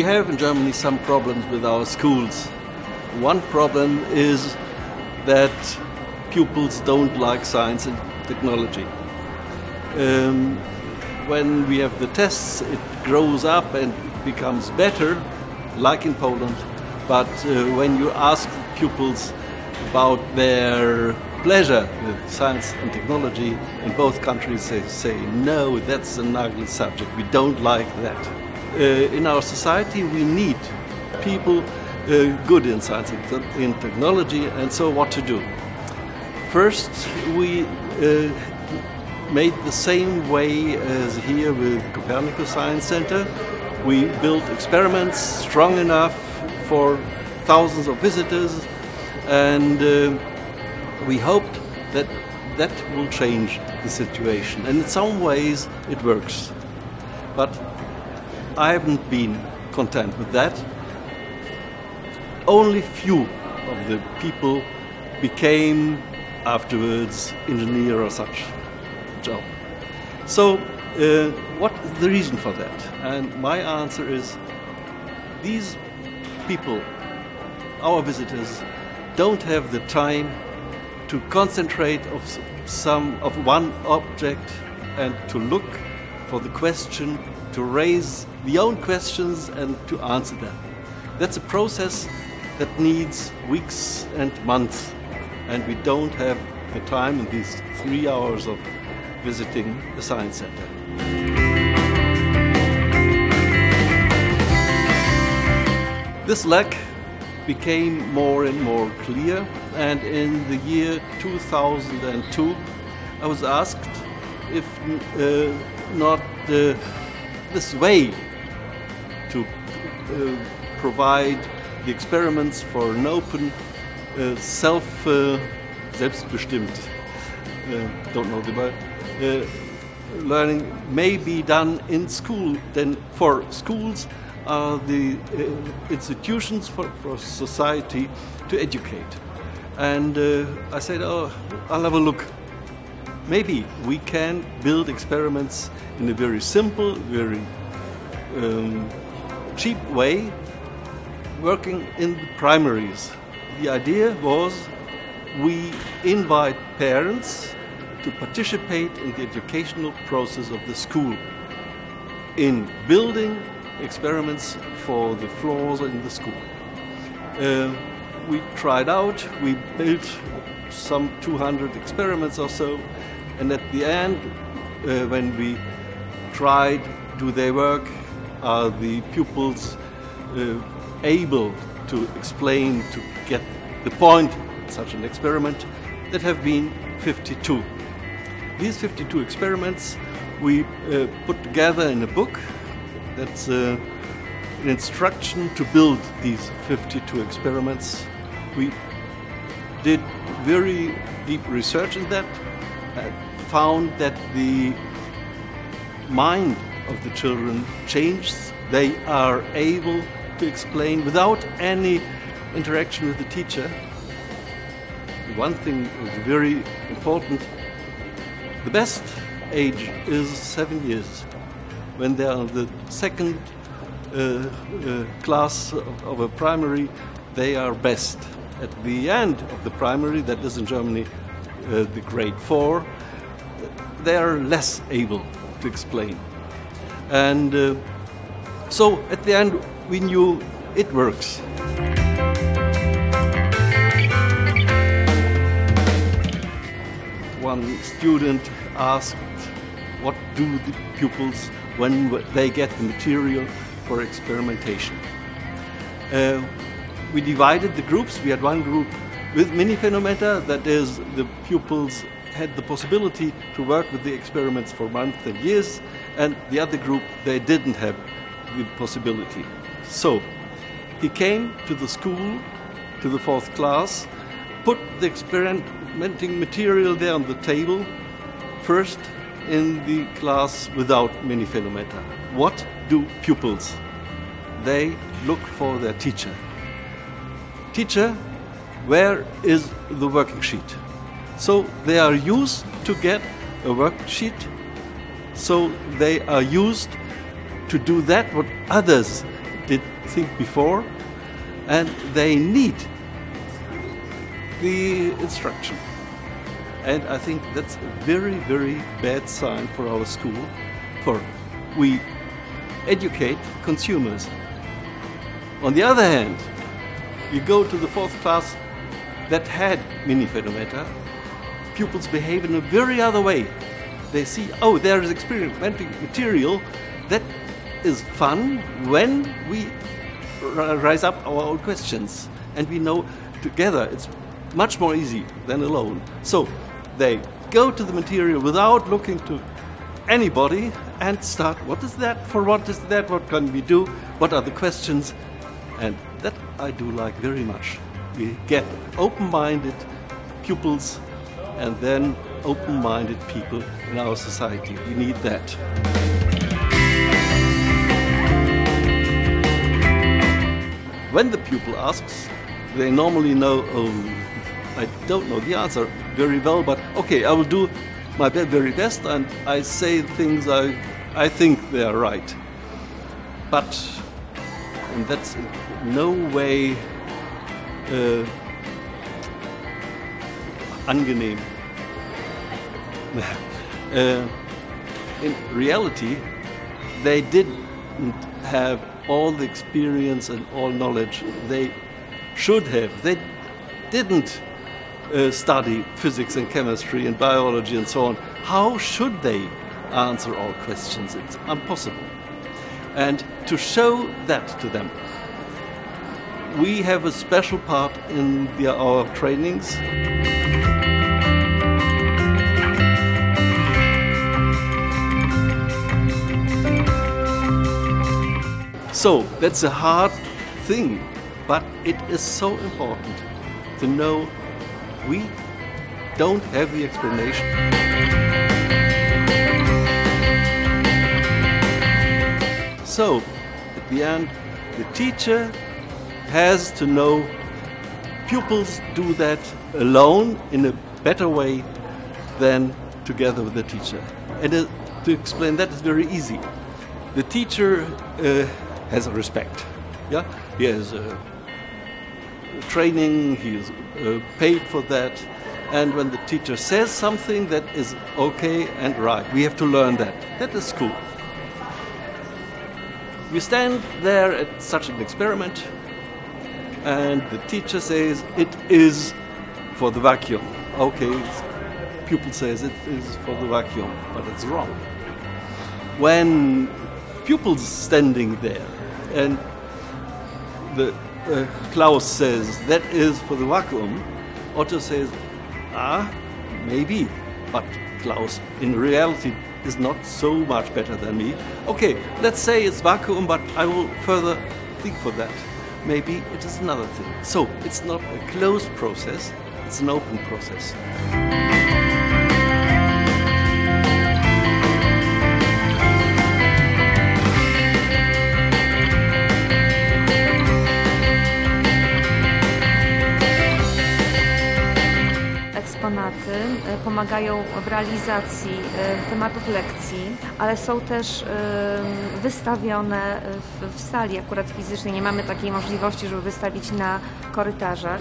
We have in Germany some problems with our schools. One problem is that pupils don't like science and technology. When we have the tests, it grows up and becomes better, like in Poland. But when you ask pupils about their pleasure with science and technology, in both countries they say, no, that's an ugly subject, we don't like that. In our society we need people good in science and in technology, and so what to do? First, we made the same way as here with Copernicus Science Center. We built experiments strong enough for thousands of visitors, and we hoped that that will change the situation. And in some ways it works. But I haven't been content with that. Only few of the people became afterwards engineer or such job. So what is the reason for that? And my answer is these people, our visitors, don't have the time to concentrate of one object and to look for the question, to raise the own questions and to answer them. That's a process that needs weeks and months, and we don't have the time in these 3 hours of visiting the science center. This lack became more and more clear, and in the year 2002 I was asked if not this way to provide the experiments for an open, selbstbestimmt, don't know the word, learning may be done in school. Then for schools are the institutions for society to educate. And I said, oh, I'll have a look. Maybe we can build experiments in a very simple, very cheap way, working in the primaries. The idea was we invite parents to participate in the educational process of the school in building experiments for the floors in the school. We tried out, we built some 200 experiments or so, and at the end, when we tried, do they work, are the pupils able to explain, to get the point of such an experiment, that have been 52. These 52 experiments we put together in a book. That's an instruction to build these 52 experiments. We did very deep research in that, found that the mind of the children changes. They are able to explain without any interaction with the teacher. One thing is very important. The best age is 7 years. When they are the second class of a primary, they are best. At the end of the primary, that is in Germany the grade 4, they are less able to explain. And so at the end we knew it works. One student asked, what do the pupils when they get the material for experimentation? We divided the groups. We had one group with mini phenometer, that is, the pupils had the possibility to work with the experiments for months and years, and the other group, they didn't have the possibility. So he came to the school, to the 4th class, put the experimenting material there on the table, first in the class without mini phenometer. What do pupils? They look for their teacher. Teacher, where is the working sheet? So they are used to get a worksheet, so they are used to do that what others did think before, and they need the instruction. And I think that's a very, very bad sign for our school, for we educate consumers. On the other hand, you go to the 4th class that had mini-photometer, pupils behave in a very other way. They see, oh, there is experimental material that is fun when we rise up our own questions. And we know together it's much more easy than alone. So they go to the material without looking to anybody and start, what is that, for what is that, what can we do, what are the questions? And that I do like very much. We get open-minded pupils and then open-minded people in our society. We need that. When the pupil asks, they normally know, oh, I don't know the answer very well, but okay, I will do my very best and I say things I think they are right. But, and that's in no way angenehm. In reality, they didn't have all the experience and all knowledge they should have. They didn't study physics and chemistry and biology and so on. How should they answer all questions? It's impossible. And to show that to them, we have a special part in our trainings. So that's a hard thing, but it is so important to know we don't have the explanation. So at the end, the teacher has to know pupils do that alone in a better way than together with the teacher. And to explain that is very easy. The teacher has a respect. Yeah, he has training. He is paid for that. And when the teacher says something that is okay and right, we have to learn that. That is school. We stand there at such an experiment, and the teacher says it is for the vacuum. Okay, pupil says it is for the vacuum, but it's wrong. When pupils standing there and the Klaus says that is for the vacuum, Otto says, maybe, but Klaus in reality is not so much better than me. Okay, let's say it's vacuum, but I will further think for that. Maybe it is another thing. So it's not a closed process, it's an open process. Eksponaty pomagają w realizacji tematów lekcji, ale są też wystawione w sali akurat fizycznej. Nie mamy takiej możliwości, żeby wystawić na korytarzach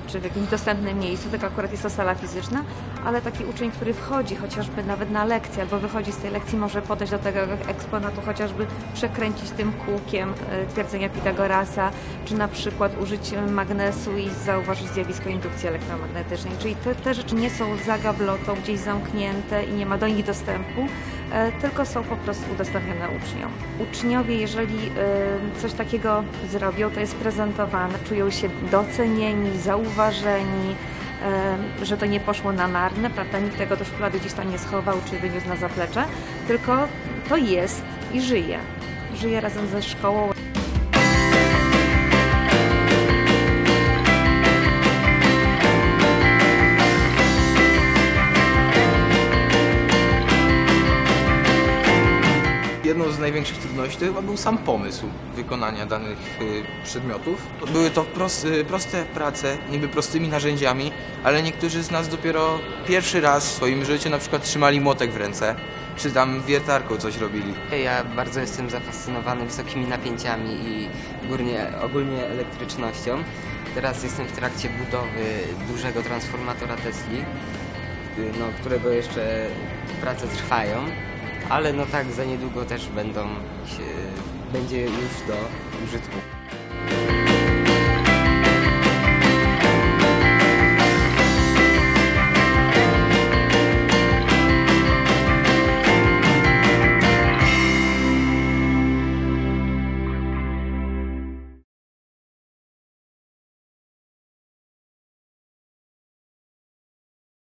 czy w jakimś dostępnym miejscu, tylko akurat jest to sala fizyczna, ale taki uczeń, który wchodzi chociażby nawet na lekcję albo wychodzi z tej lekcji, może podejść do tego eksponatu, chociażby przekręcić tym kółkiem twierdzenia Pitagorasa, czy na przykład użyć magnesu i zauważyć zjawisko indukcji elektromagnetycznej. Czyli te rzeczy nie są za gablotą, gdzieś zamknięte i nie ma do nich dostępu, tylko są po prostu udostępnione uczniom. Uczniowie, jeżeli coś takiego zrobią, to jest prezentowane, czują się docenieni, zauważeni, że to nie poszło na marne, prawda? Nikt tego do szuflady gdzieś tam nie schował czy wyniósł na zaplecze, tylko to jest i żyje. Żyje razem ze szkołą. Jedną z największych trudności to chyba był sam pomysł wykonania danych przedmiotów. Były to proste prace, niby prostymi narzędziami, ale niektórzy z nas dopiero pierwszy raz w swoim życiu na przykład trzymali młotek w ręce, czy tam wiertarką coś robili. Ja bardzo jestem zafascynowany wysokimi napięciami i ogólnie elektrycznością. Teraz jestem w trakcie budowy dużego transformatora Tesli, którego jeszcze prace trwają, ale tak za niedługo też będzie już do użytku.